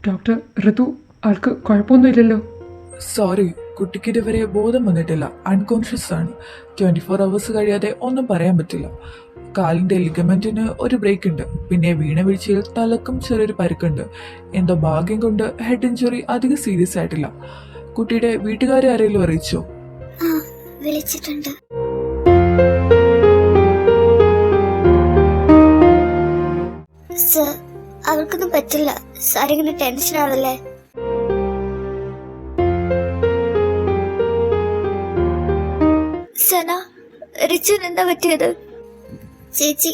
Doctor, ഋതു ആൾക്ക് കുഴപ്പമൊന്നുമില്ലല്ലോ? Sorry, കുട്ടിക്ക് ഇതുവരെ ബോധം വന്നിട്ടില്ല. അൺകോൺഷ്യസ് ആണ്. 24 hours കഴിയാതെ ഒന്നും പറയാൻ പറ്റില്ല. കാലിന്റെ ലിഗമെന്റിന് ഒരു ബ്രേക്ക് ഉണ്ട്. പിന്നെ വീണ വീഴ്ചയിൽ തലക്കും ചെറിയൊരു പരിക്കുണ്ട്. എന്തോ ഭാഗ്യം കൊണ്ട് ഹെഡ് ഇഞ്ചുറി അധികം സീരിയസ് ആയിട്ടില്ല. കുട്ടിയുടെ വീട്ടുകാരെ ആരെങ്കിലും അറിയിച്ചോ? ആ, വിളിച്ചിട്ടുണ്ട്. സർ, അവൾക്കൊന്നും പറ്റില്ല. സാർ ഇങ്ങനെ ടെൻഷൻ ആവല്ലേ? സന, റിച്ചുന് എന്താ പറ്റിയത്? ചേച്ചി,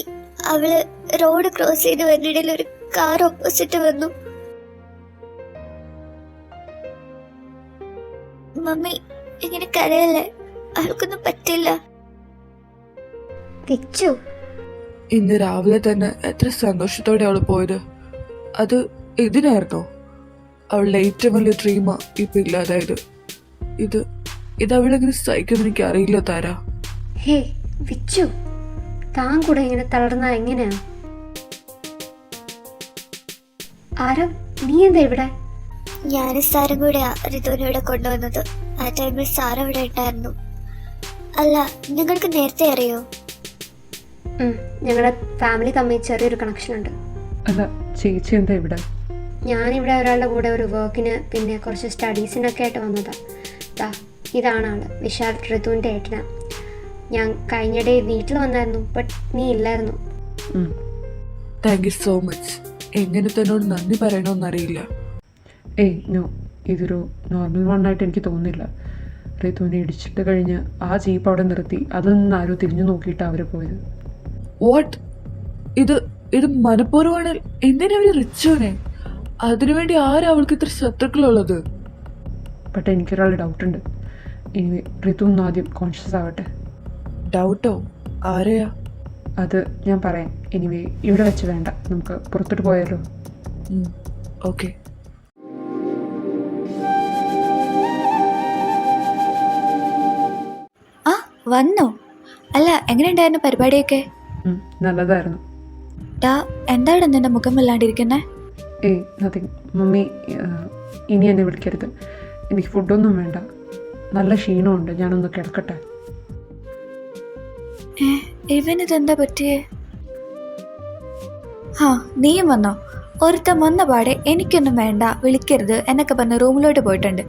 അവള് റോഡ് ക്രോസ് ചെയ്ത് വരുന്നിടയിൽ ഒരു കാർ ഓപ്പോസിറ്റ് വന്നു. മമ്മി ഇങ്ങനെ കരയല്ലേ? അവൾക്കൊന്നും പറ്റില്ല. കിച്ചു, ഇന്ന് രാവിലെ തന്നെ എത്ര സന്തോഷത്തോടെ അവൾ പോയത്. അത് ഇതിനായിരുന്നോ? അവളുടെ ഏറ്റവും വലിയ ഡ്രീമാ ഇപ്പൊ ഇല്ലാതായത്. ഇത് അവളെങ്ങനെ സഹിക്കുമെന്ന് എനിക്ക് അറിയില്ല താരാ. ഹേ വിച്ചു, താൻ കൂടെ ഇങ്ങനെ തളർന്നാ എങ്ങനെയാ? ആരോ, നീ എന്താ ഇവിടെ? ഞാനും സാറും കൂടെ ഋതുവിനെ ഇവിടെ കൊണ്ടുവന്നത്. ആ ടൈമിൽ സാർ അവിടെ ഉണ്ടായിരുന്നു. അല്ല, നിങ്ങൾക്ക് നേരത്തെ അറിയോ? ഞങ്ങളുടെ ഫാമിലി തമ്മിൽ ചെറിയൊരു കണക്ഷൻ ഉണ്ട്. അല്ല, ചേച്ചി എന്താ ഇവിടെ? ഞാനിവിടെ ഒരാളുടെ കൂടെ ഒരു വർക്കിന് പിന്നെ കുറച്ച് സ്റ്റഡീസിനൊക്കെ ആയിട്ട് വന്നതാ. ഇതാണ് ആള്, വിശാൽ, ഋതുവിൻ്റെ ഏട്ടനാ. ഞാൻ കഴിഞ്ഞിടെ വീട്ടിൽ വന്നായിരുന്നു, ബട്ട് നീ ഇല്ലായിരുന്നു. Thank you so much. എങ്ങനെ തന്നോട് നന്ദി പറയണമെന്നറിയില്ല. ഏയ് നോ, ഇതൊരു നോർമൽ വണ്ണായിട്ട് എനിക്ക് തോന്നുന്നില്ല. ഋതുവിനെ ഇടിച്ചിട്ട് കഴിഞ്ഞ് ആ ജീപ്പ് അവിടെ നിർത്തി അതിൽ നിന്ന് ആരോ തിരിഞ്ഞു നോക്കിയിട്ട് അവർ പോയത്. വാട്ട്? ഇത് മനഃപൂർവ്വമാണ്. എന്തിനാ ഒരു റിച്ചുവിനെ? അതിനുവേണ്ടി ആരാ അവൾക്ക് ഇത്ര ശത്രുക്കളുള്ളത്? ബട്ട് എനിക്കൊരാൾ ഡൗട്ടുണ്ട്. ഇനി ഋതു ഒന്ന് ആദ്യം കോൺഷ്യസ് ആവട്ടെ. ഡൗട്ടോ? ആരെയാ? അത് ഞാൻ പറയാം. എനിവേ, ഇവിടെ വെച്ച് വേണ്ട, നമുക്ക് പുറത്തോട്ട് പോയാലോ? ഓക്കെ. ആ, വന്നോ? അല്ല, എങ്ങനെയുണ്ടായിരുന്നു പരിപാടിയൊക്കെ? നല്ലതായിരുന്നു. എന്താണ് നിന്റെ മുഖം വല്ലാണ്ടിരിക്കുന്നേ? ഏയ് നത്തിങ്. മമ്മി ഇനി എന്നെ വിളിക്കരുത്. എനിക്ക് ഫുഡൊന്നും വേണ്ട. നല്ല ക്ഷീണമുണ്ട്, ഞാനൊന്ന് കിടക്കട്ടെ. ഇവനിതെന്താ പറ്റിയേ? ആ, നീയും വന്നോ? ഒരുത്തം വന്ന പാടെ എനിക്കൊന്നും വേണ്ട, വിളിക്കരുത് എന്നൊക്കെ പറഞ്ഞ് റൂമിലോട്ട് പോയിട്ടുണ്ട്.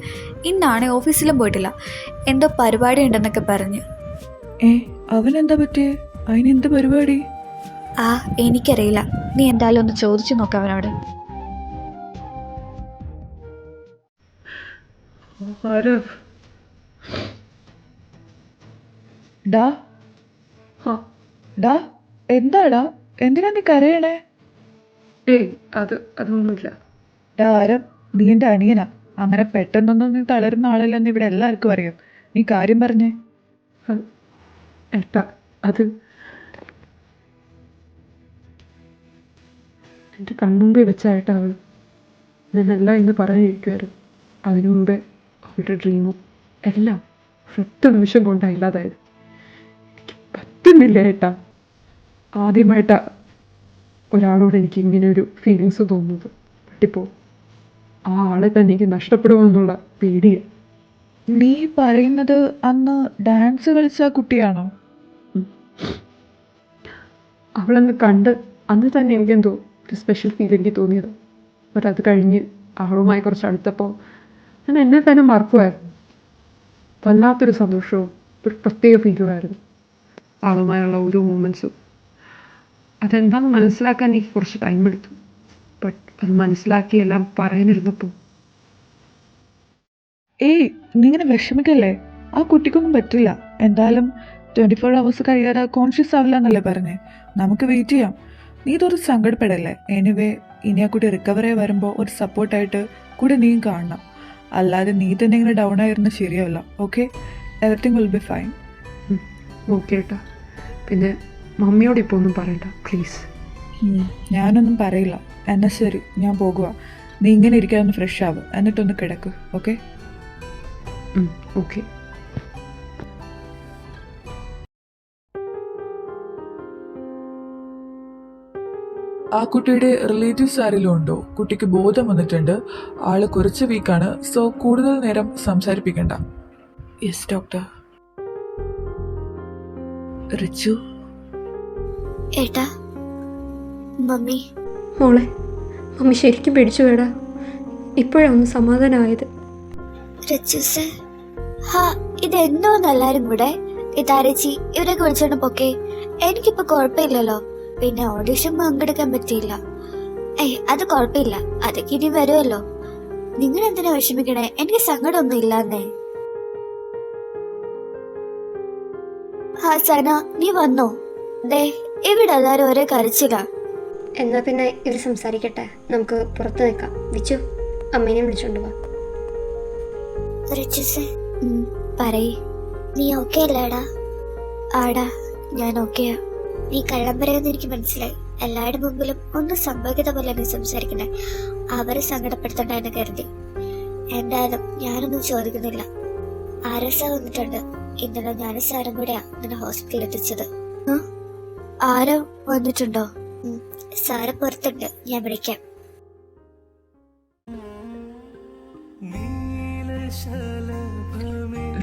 ഇന്നാണ് ഓഫീസിലും പോയിട്ടില്ല. എന്തോ പരിപാടി ഉണ്ടെന്നൊക്കെ പറഞ്ഞ്. അവനെന്താ പറ്റിയേ? അതിനെന്ത് പരിപാടി? ആ, എനിക്കറിയില്ല. നീ എന്തായാലും ഒന്ന് ചോദിച്ചു നോക്കാം അവനോട്. എന്താടാ? എന്തിനാ നീ കരയണേ? ഏയ് അതൊന്നുമില്ല. ആരം, നീ എന്റെ അനിയനാ. അങ്ങനെ പെട്ടെന്നൊന്നും നീ തളരുന്ന ആളല്ലെന്ന് ഇവിടെ എല്ലാവർക്കും അറിയാം. നീ കാര്യം പറഞ്ഞേ. ഏട്ടാ, അത് എൻ്റെ കൺമുമ്പേ വെച്ചായിട്ടാ അവൾ. ഞാനെല്ലാം ഇന്ന് പറഞ്ഞിരിക്കുമായിരുന്നു. അതിനു മുമ്പേ അവളുടെ ഡ്രീമും എല്ലാം ഒരൊറ്റ നിമിഷം കൊണ്ടാണ് ഇല്ലാതായത്. എനിക്ക് പറ്റുന്നില്ല ഏട്ടാ. ആദ്യമായിട്ടാ ഒരാളോട് എനിക്ക് ഇങ്ങനെ ഒരു ഫീലിങ്സ് തോന്നുന്നത്. പറ്റിപ്പോൾ ആ ആളെ തന്നെ എനിക്ക് നഷ്ടപ്പെടുമെന്നുള്ള പേടിയാണ്. നീ പറയുന്നത് അന്ന് ഡാൻസ് കളിച്ച കുട്ടിയാണോ? അവളെന്ന് കണ്ട് അന്ന് തന്നെ എനിക്കെന്തോ ഒരു സ്പെഷ്യൽ ഫീൽ എനിക്ക് തോന്നിയത്. ബട്ട് അത് കഴിഞ്ഞ് അവളുമായി കുറച്ച് അടുത്തപ്പോൾ ഞാൻ എന്നെ തന്നെ മറക്കുമായിരുന്നു. വല്ലാത്തൊരു സന്തോഷവും ഒരു പ്രത്യേക ഫീലുമായിരുന്നു അവളുമായുള്ള ഓരോ മൂമെൻറ്റ്സും. അതെന്താണെന്ന് മനസ്സിലാക്കാൻ എനിക്ക് കുറച്ച് ടൈം എടുത്തു. ബട്ട് അത് മനസ്സിലാക്കി എല്ലാം പറയാനിരുന്നപ്പോൾ നീ ഇങ്ങനെ വിഷമിക്കല്ലേ. ആ കുട്ടിക്കൊന്നും പറ്റില്ല. എന്തായാലും 24 hours കഴിയാതെ കോൺഷ്യസ് ആവില്ല എന്നല്ലേ പറഞ്ഞേ. നമുക്ക് വെയിറ്റ് ചെയ്യാം. നീ ഇതൊരു സങ്കടപ്പെടല്ലേ. എനിവേ, ഇനി ആ കുട്ടി റിക്കവറായി വരുമ്പോൾ ഒരു സപ്പോർട്ടായിട്ട് കൂടെ നീയും കാണണം. അല്ലാതെ നീ തന്നെ ഇങ്ങനെ ഡൗൺ ആയിരുന്ന ശരിയാവില്ല. Okay, everything will be fine. Okay ഏട്ടാ. പിന്നെ മമ്മിയോട് ഇപ്പോൾ ഒന്നും പറയണ്ട പ്ലീസ്. ഞാനൊന്നും പറയില്ല. എന്നാ ശരി, ഞാൻ പോകുക. നീ ഇങ്ങനെ ഇരിക്കാതെ ഫ്രഷ് ആവും, എന്നിട്ടൊന്ന് കിടക്ക്. ഓക്കെ? ഓക്കെ. ആ കുട്ടിയുടെ റിലേറ്റീവ്സ് ആരെങ്കിലും ഉണ്ടോ? കുട്ടിക്ക് ബോധം വന്നിട്ടുണ്ട്, ആള് കുറച്ച് വീക്കാണ്, സോ കൂടുതൽ നേരം സംസാരിപ്പിക്കണ്ട. Yes doctor. റിച്ചു, ഏട്ടാ, മമ്മി. മോളെ, മമ്മി ശരിക്കും പേടിച്ചു വേടാ. ഇപ്പോഴാണ് ഒന്ന് സമാധാനമായത്. രച്ചൂസ്, ഹാ, ഇതെന്തോന്ന് എല്ലാരും കൂടെ? ഇതാരച്ചി ഇവരൊക്കെ വിളിച്ചോണ്ട് പോക്കെ. എനിക്കിപ്പോ കുഴപ്പമില്ലല്ലോ. പിന്നെ ഓഡിഷൻ പങ്കെടുക്കാൻ പറ്റിയില്ല. അത് കുഴപ്പമില്ല, അതൊക്കെ ഇനി വരുമല്ലോ. നിങ്ങൾ എന്തിനാ വിഷമിക്കണേ? എനിക്ക് സങ്കടമൊന്നും ഇല്ലാന്നേ. ഹാ സന, നീ വന്നോ? ദേ, ഇവിടെ എല്ലാരും ഒരേ കരച്ചില്ല. എന്നാ പിന്നെ ഇവർ സംസാരിക്കട്ടെ, നമുക്ക് പുറത്ത് നിൽക്കാം. വിച്ചു, അമ്മേനെ വിളിച്ചോണ്ട് പോവാ. റിച്ചൂസ്, പറയ്, നീ ഓക്കെ അല്ലേടാ? ആടാ, ഞാൻ ഓക്കെയാ. നീ കള്ളം പറയുമെന്ന് എനിക്ക് മനസ്സിലായി. എല്ലാവരുടെ മുമ്പിലും ഒന്നും സംഭവിക്കാത്ത പോലെ നീ സംസാരിക്കണേ. അവരെ സങ്കടപ്പെടുത്തണ്ട എന്ന് കരുതി. എന്തായാലും ഞാനൊന്നും ചോദിക്കുന്നില്ല. ആരസ വന്നിട്ടുണ്ട്. ഇന്നലെ ഞാനും സാറും കൂടെയാ നിന്നെ ഹോസ്പിറ്റലിൽ എത്തിച്ചത്. ആരോ വന്നിട്ടുണ്ടോ? സാറ് പുറത്തുണ്ട്, ഞാൻ വിളിക്കാം.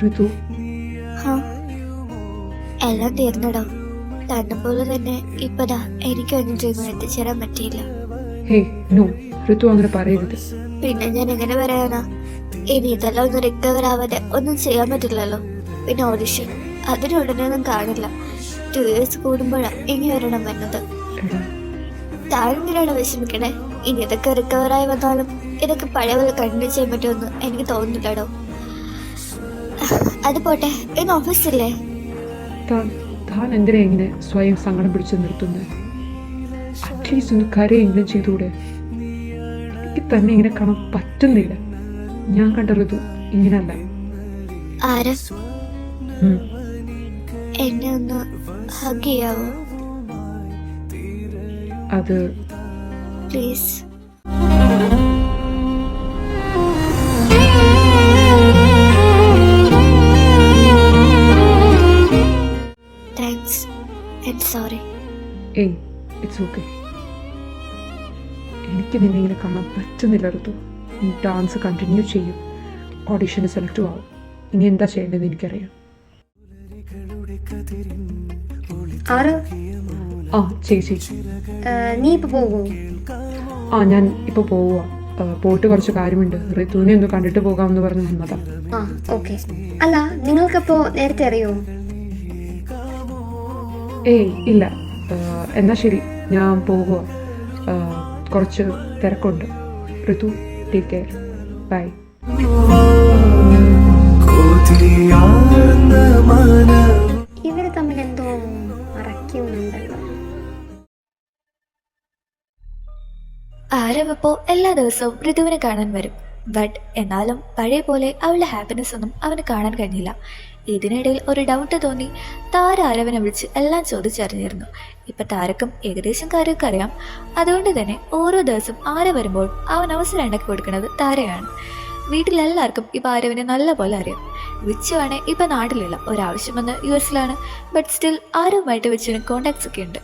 ഋതു, എല്ലാം തീർന്നടോ. തന്നെ പോലെ തന്നെ ഇപ്പതാ എനിക്കൊന്നും ചെയ്യുമ്പോൾ എത്തിച്ചേരാൻ പറ്റിയില്ല. ഹേ നോ, ഋതു അങ്ങനെ പറയരുത്. പിന്നെ ഞാൻ എങ്ങനെ പറയാനാ? ഇനി ഇതെല്ലാം ഒന്ന് റിക്കവർ ആവാതെ ഒന്നും ചെയ്യാൻ പറ്റില്ലല്ലോ. പിന്നെ ഓഡിഷൻ അതിനുടനെ ഒന്നും കാണില്ല. 2 years കൂടുമ്പോഴാ ഇനി വരണം എന്നത്. എടാ, താഴെന്തിനാണ് വിഷമിക്കണേ? ഇനി ഇതൊക്കെ റിക്കവറായി വന്നാലും ഇതൊക്കെ പഴയ പോലെ കണ്ടിന്യൂ ചെയ്യാൻ പറ്റുമെന്ന് എനിക്ക് തോന്നുന്നില്ലടോ. അത് പോട്ടെ, ഇന്ന് ഓഫീസില്ലേ? താൻ എന്തിനാ ഇങ്ങനെ സ്വയം സങ്കടം പിടിച്ച് നിർത്തുന്നത്? അറ്റ്ലീസ്റ്റ് ഒന്ന് കരയെങ്കിലും ചെയ്തുകൂടെ? എനിക്ക് തന്നെ ഇങ്ങനെ കാണാൻ പറ്റുന്നില്ല. ഞാൻ കണ്ട ഋതു ഇങ്ങനല്ല. ആരാ? എന്നെ ഒന്ന് ഹഗ് ചെയ്യാവോ? അത് പ്ലീസ്. Thanks and sorry. ഏയ്, ഇറ്റ്സ് ഓക്കെ. എനിക്ക് നിന്നെ ഇങ്ങനെ കാണാൻ പറ്റുന്നില്ല ഋതു. നീ ഡാൻസ് കണ്ടിന്യൂ ചെയ്യും, ഓഡിഷന് സെലക്ട് ആവും. ഇനി എന്താ ചെയ്യേണ്ടതെന്ന് എനിക്കറിയാം. ആറ്, ചേച്ചി, നീ ഇപ്പൊ പോകുമോ? ഞാൻ ഇപ്പോൾ പോവുക. പോയിട്ട് കുറച്ച് കാര്യമുണ്ട്. ഋതുവിനെ ഒന്ന് കണ്ടിട്ട് പോകാമെന്ന് പറഞ്ഞ് വന്നതാ. ഓക്കെ. അല്ല, നിങ്ങൾക്കപ്പോ നേരത്തെ അറിയോ? ഏയ് ഇല്ല. എന്നാ ശരി, ഞാൻ പോകുക. കുറച്ച് തിരക്കുണ്ട്. ഋതു, ടേക്ക് കെയർ. ബൈ. ഇവര് തമ്മിൽ എന്തോ മറക്കുന്നുണ്ടല്ലോ. ആരവപ്പോൾ എല്ലാ ദിവസവും ഋതുവിനെ കാണാൻ വരും. ബട്ട് എന്നാലും പഴയ പോലെ അവളുടെ ഹാപ്പിനെസ് ഒന്നും അവന് കാണാൻ കഴിഞ്ഞില്ല. ഇതിനിടയിൽ ഒരു ഡൗട്ട് തോന്നി. താര ആരവനെ വിളിച്ച് എല്ലാം ചോദിച്ചറിഞ്ഞിരുന്നു. ഇപ്പം താരക്കും ഏകദേശം കാര്യമൊക്കെ അറിയാം. അതുകൊണ്ട് തന്നെ ഓരോ ദിവസം ആര വരുമ്പോൾ അവൻ അവസരം ഉണ്ടാക്കി കൊടുക്കുന്നത് താരയാണ്. വീട്ടിലെല്ലാവർക്കും ഇപ്പം ആരവനെ നല്ല പോലെ അറിയാം. വിച്ചുവാണ് ഇപ്പം നാട്ടിലില്ല, ഒരാവശ്യം വന്ന് US-ലാണ്. ബട്ട് സ്റ്റിൽ ആരുമായിട്ട് വിച്ചുവിന് കോണ്ടാക്ട്സ് ഒക്കെ ഉണ്ട്.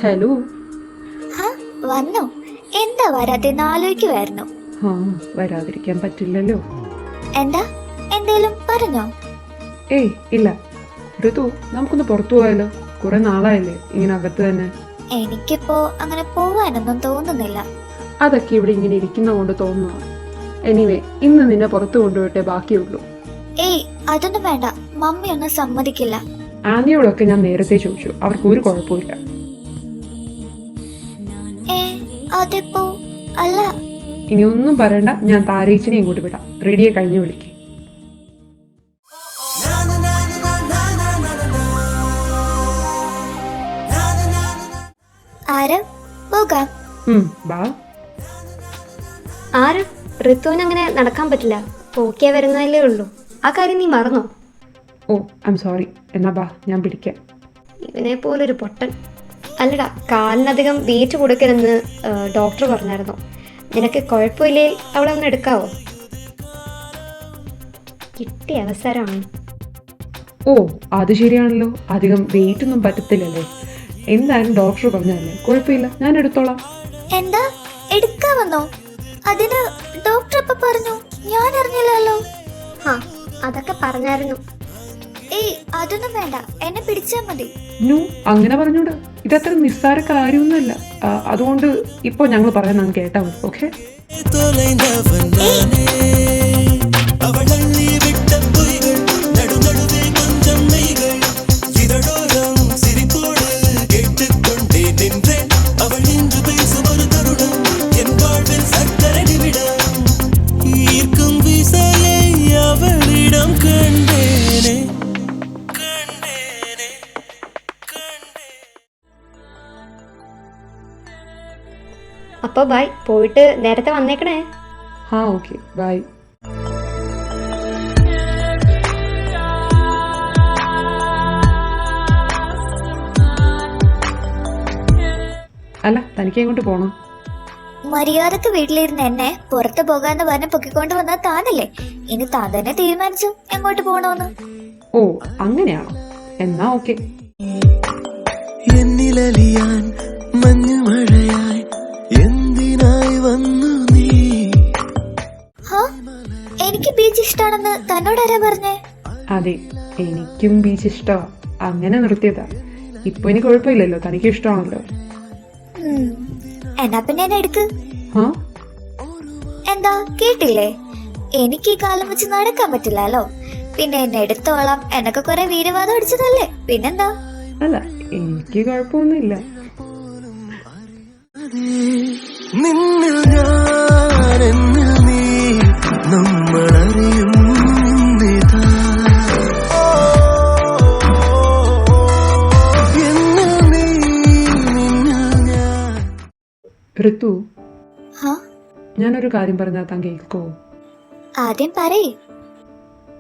ഹലോ. വന്നോ? എന്താ വരാതെന്ന് ആലോചിക്കുമായിരുന്നു. വരാതിരിക്കാൻ പറ്റില്ലല്ലോ. എന്താ, എന്തേലും പറഞ്ഞോ? ഏയ് ഇല്ല. ഋതു, നമുക്കൊന്ന് പുറത്തു പോയാലോ? കുറെ നാളായല്ലേ ഇങ്ങനെ അകത്ത് തന്നെ. എനിക്കിപ്പോ അങ്ങനെ പോവാനൊന്നും തോന്നുന്നില്ല. അതൊക്കെ ഇവിടെ ഇങ്ങനെ ഇരിക്കുന്ന കൊണ്ട് തോന്നുന്നു. എനിവേ, ഇന്ന് നിന്നെ പുറത്തു കൊണ്ടുപോയിട്ടേ ബാക്കിയുള്ളൂ. ഏയ് അതൊന്നും വേണ്ട, മമ്മി ഒന്നും സമ്മതിക്കില്ല. ആന്റിയോടൊക്കെ ഞാൻ നേരത്തെ ചോദിച്ചു, അവർക്ക് ഒരു കുഴപ്പമില്ല. അതിപ്പോ അല്ല. ഇനി ഒന്നും പറയണ്ട, ഞാൻ താരേച്ചിനെ ഇങ്ങോട്ട് വിടാം. റെഡിയെ കഴിഞ്ഞ് വിളിക്കും. പോകാം. ബാ. ആര്? ഋതുവിനങ്ങനെ നടക്കാൻ പറ്റില്ല. ഓക്കെ വരുന്നതല്ലേ ഉള്ളൂ. ആ കാര്യം നീ മറന്നോ? ഓ, ഐ എം സോറി. എന്നാ ബാ, ഞാൻ പിടിക്കാം. ഇവനെ പോലൊരു പൊട്ടൻ. അല്ലടാ, കാലിനധികം വെയിറ്റ് കൊടുക്കരുതെന്ന് ഡോക്ടർ പറഞ്ഞായിരുന്നു. നിനക്ക് കുഴപ്പമില്ലേ അവിടെ ഒന്ന് എടുക്കാവോ? കിട്ടിയ അവസരമാണ്. ഓ അത് ശരിയാണല്ലോ, അധികം വെയിറ്റ് ഒന്നും പറ്റത്തില്ലല്ലേ. എന്തായാലും ഡോക്ടർ പറഞ്ഞതല്ലേ, കുഴപ്പമില്ല, ഞാൻ എടുത്തോളാം. എന്താ എടുക്കാമെന്നോ? അതിന് ഡോക്ടർ ഇപ്പൊ പറഞ്ഞു, ഞാൻ അറിഞ്ഞില്ലല്ലോ. ആ അതൊക്കെ പറഞ്ഞായിരുന്നു. ഏയ് അതൊന്നും വേണ്ട, എന്നെ പിടിച്ചാ മതി. നു അങ്ങനെ പറഞ്ഞോട്, ഇതത്ര നിസ്സാര കാര്യമൊന്നുമല്ല. അതുകൊണ്ട് ഇപ്പോൾ ഞങ്ങൾ പറയുന്നത് കേട്ടാൽ മതി. ഓക്കെ അപ്പോൾ ബൈ, പോയിട്ട് നേരത്തെ വന്നേക്കണേ. ആ ഓക്കെ ബൈ. അല്ല തനിക്ക് എങ്ങോട്ട് പോകണം? മര്യാദക്ക് വീട്ടിലിരുന്ന് എന്നെ പുറത്തു പോകാന്ന് പറഞ്ഞ് പൊക്കിക്കൊണ്ട് വന്നാൽ താനല്ലേ. ഇനി താൻ തന്നെ തീരുമാനിച്ചു എങ്ങോട്ട് പോണോന്ന്. ഓ അങ്ങനെയാണോ? എന്നാ ഓക്കെ. എന്നിലലിയാൻ മഞ്ഞുമഴയായി എന്തിനായി വന്നു നീ? എനിക്ക് ബീച്ച് ഇഷ്ടാണെന്ന് തന്നോട് ആരാ പറഞ്ഞേ? അതെ, എനിക്കും ബീച്ച് ഇഷ്ടമാ. അങ്ങനെ നിർത്തിയതാ. ഇപ്പൊ എനിക്ക് കുഴപ്പമില്ലല്ലോ, തനിക്ക് ഇഷ്ടമാണല്ലോ. എന്നാ പിന്നെ എന്നെ എടുക്ക്. ആ എന്താ കേട്ടില്ലേ? എനിക്ക് ഈ കാലം വെച്ച് നടക്കാൻ പറ്റില്ലല്ലോ. പിന്നെ എന്നെ എടുത്തോളാം എന്നൊക്കെ കുറെ വീരവാദം അടിച്ചതല്ലേ, പിന്നെന്താ? അല്ല എനിക്ക് കുഴപ്പമൊന്നുമില്ല. നിന്നിൽ ഞാൻ എന്നിൽ നീ നമ്മളറിയും ഋതു, ഹാ ഞാനൊരു കാര്യം പറഞ്ഞാൽ താൻ കേൾക്കോ? ആദ്യം പറയേ.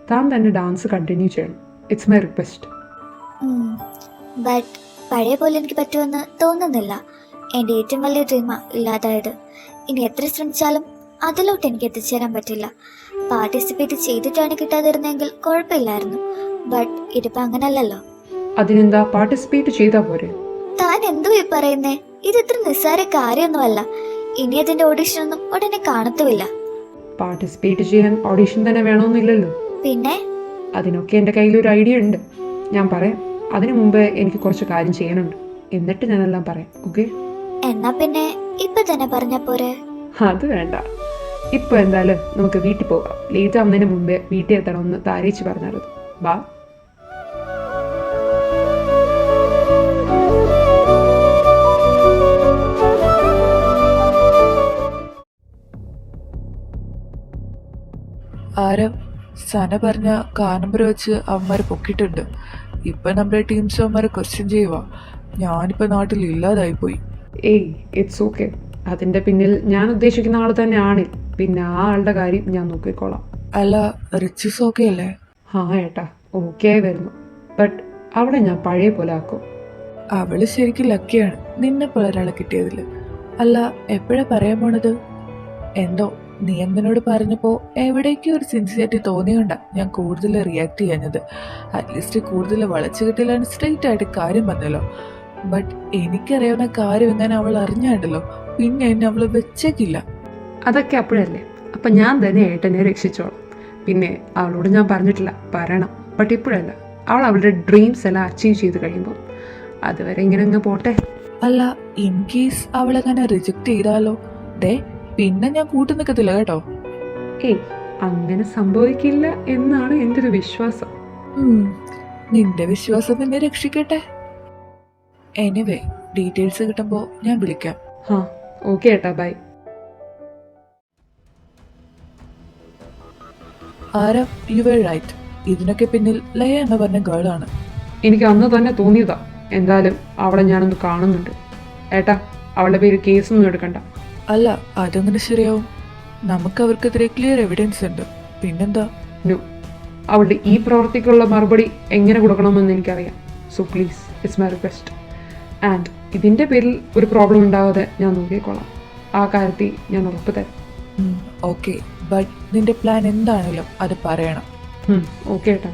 താൻ തന്നെ ഡാൻസ് കണ്ടിന്യൂ ചെയ്യണം. It's my request. ബട്ട് പഴയ പോലെ എനിക്ക് പറ്റുമെന്ന് തോന്നുന്നില്ല. എൻ്റെ ഏറ്റവും വലിയ ഡ്രീമാ ഇല്ലാതായത്. ഇനി എത്ര ശ്രമിച്ചാലും അതിലോട്ട് എനിക്ക് എത്തിച്ചേരാൻ പറ്റില്ല. പാർട്ടിസിപ്പേറ്റ് ചെയ്തിട്ടാണ് കിട്ടാതിരുന്നെങ്കിൽ കുഴപ്പമില്ലായിരുന്നു. ബട്ട് ഇതിപ്പോ അങ്ങനല്ലല്ലോ. അതിനെന്താ, പാർട്ടിസിപ്പേറ്റ് ചെയ്താ പോരെ? താൻ എന്തോ ഈ പറയുന്നേ? ഇത് ഇത്ര നിസ്സാര കാര്യമൊന്നുമല്ല. ഇനി അതിന്റെ ഓഡിഷനൊന്നും ഉടനെ കാണത്തുമില്ല. പാർട്ടിസിപ്പേറ്റ് ചെയ്യാൻ ഓഡിഷൻ തന്നെ വേണമെന്നില്ലല്ലോ. പിന്നെ അതിനൊക്കെ എൻ്റെ കയ്യിൽ ഒരു ഐഡിയ ഉണ്ട്, ഞാൻ പറയാം. അതിനു മുമ്പ് എനിക്ക് കുറച്ച് കാര്യം ചെയ്യാനുണ്ട്, എന്നിട്ട് ഞാനെല്ലാം പറയാം. ഓക്കെ? എന്നാ പിന്നെ ഇപ്പൊ തന്നെ പറഞ്ഞ പോരെ? അത് വേണ്ട, ഇപ്പൊ എന്തായാലും നമുക്ക് വീട്ടിൽ പോകാം. ലേറ്റ് ആവുന്നതിന് മുമ്പേ വീട്ടിൽ എത്തണമെന്ന് താരേച്ച് പറഞ്ഞാലത്. ബാ. ആരവ് സന പറഞ്ഞ കാനമ്പർ വെച്ച് അവന്മാരെ പൊക്കിയിട്ടുണ്ട്. ഇപ്പൊ നമ്മുടെ ടീംസ് അവന്മാരെ ക്വസ്റ്റ്യൻ ചെയ്യുക. ഞാനിപ്പോ നാട്ടിൽ ഇല്ലാതായിപ്പോയി. ഏയ് ഇറ്റ്സ് ഓക്കെ. അതിൻ്റെ പിന്നിൽ ഞാൻ ഉദ്ദേശിക്കുന്ന ആൾ തന്നെയാണ്. പിന്നെ ആ ആളുടെ കാര്യം ഞാൻ നോക്കിക്കോളാം. അല്ല, റിച്ചിസ് ഓക്കെ അല്ലേ? ആ ഏട്ടാ, ഓക്കെ ആയി വരുന്നു. ബട്ട് അവിടെ ഞാൻ പഴയ പോലെ ആക്കും. അവള് ശരിക്കും ലക്കിയാണ് നിന്നെ പോലെ ഒരാളെ കിട്ടിയതിൽ. അല്ല, എപ്പോഴാ പറയാൻ പോണത്? എന്തോ നീ എന്നോട് പറഞ്ഞപ്പോ എവിടേക്കും ഒരു സിൻസിയറിറ്റി തോന്നിയോണ്ടാ ഞാൻ കൂടുതൽ റിയാക്ട് ചെയ്യാഞ്ഞത്. അറ്റ്ലീസ്റ്റ് കൂടുതൽ വളച്ചു കിട്ടിയിലാണ് സ്ട്രെയിറ്റ് ആയിട്ട് കാര്യം പറഞ്ഞല്ലോ. ബട്ട് എനിക്കറിയാവുന്ന കാര്യം എങ്ങനെ അവൾ അറിഞ്ഞാണ്ടല്ലോ, പിന്നെ എന്നെ അവള് വെച്ചേക്കില്ല. അതൊക്കെ അപ്പോഴല്ലേ. അപ്പം ഞാൻ തന്നെ ഏട്ടനെ രക്ഷിച്ചോളാം. പിന്നെ അവളോട് ഞാൻ പറഞ്ഞിട്ടില്ല, പറയണം. ബട്ട് ഇപ്പോഴല്ല, അവൾ അവളുടെ ഡ്രീംസ് എല്ലാം അച്ചീവ് ചെയ്ത് കഴിയുമ്പോൾ. അതുവരെ ഇങ്ങനെ അങ്ങ് പോട്ടെ. അല്ല, ഇൻ കേസ് അവളെങ്ങനെ റിജക്ട് ചെയ്താലോ? ദേ പിന്നെ ഞാൻ കൂട്ടു നിൽക്കത്തില്ല കേട്ടോ. ഏയ് അങ്ങനെ സംഭവിക്കില്ല എന്നാണ് എൻ്റെ ഒരു വിശ്വാസം. നിന്റെ വിശ്വാസം നിന്നെ രക്ഷിക്കട്ടെ. എനിവേ, ഡീറ്റെയിൽസ് കിട്ടുമ്പോൾ ഞാൻ വിളിക്കാം. ആ ഓക്കെ ഏട്ടാ, bye. Aarav, you were right. ഇതിനൊക്കെ പിന്നിൽ ലയ എന്ന് പറഞ്ഞ ഗേളാണ്. എനിക്ക് അന്ന് തന്നെ തോന്നിയതാ. എന്തായാലും അവളെ ഞാനൊന്ന് കാണുന്നുണ്ട്. ഏട്ടാ, അവളുടെ പേര് കേസൊന്നും എടുക്കണ്ട. അല്ല, അതെങ്ങനെ ശരിയാവും? നമുക്ക് അവർക്കെതിരെ ക്ലിയർ എവിഡൻസ് ഉണ്ട്. പിന്നെന്താ? നോ, അവളുടെ ഈ പ്രവൃത്തിക്കുള്ള മറുപടി എങ്ങനെ കൊടുക്കണമെന്ന് എനിക്കറിയാം. So please, it's my request. And ഇതിൻ്റെ പേരിൽ ഒരു പ്രോബ്ലം ഉണ്ടാവാതെ ഞാൻ നോക്കിക്കോളാം. ആ കാര്യത്തിൽ ഞാൻ ഉറപ്പ് തരാം. ഓക്കെ, ബട്ട് നിന്റെ പ്ലാൻ എന്താണെങ്കിലും അത് പറയണം. ഓക്കെ ഏട്ടാ.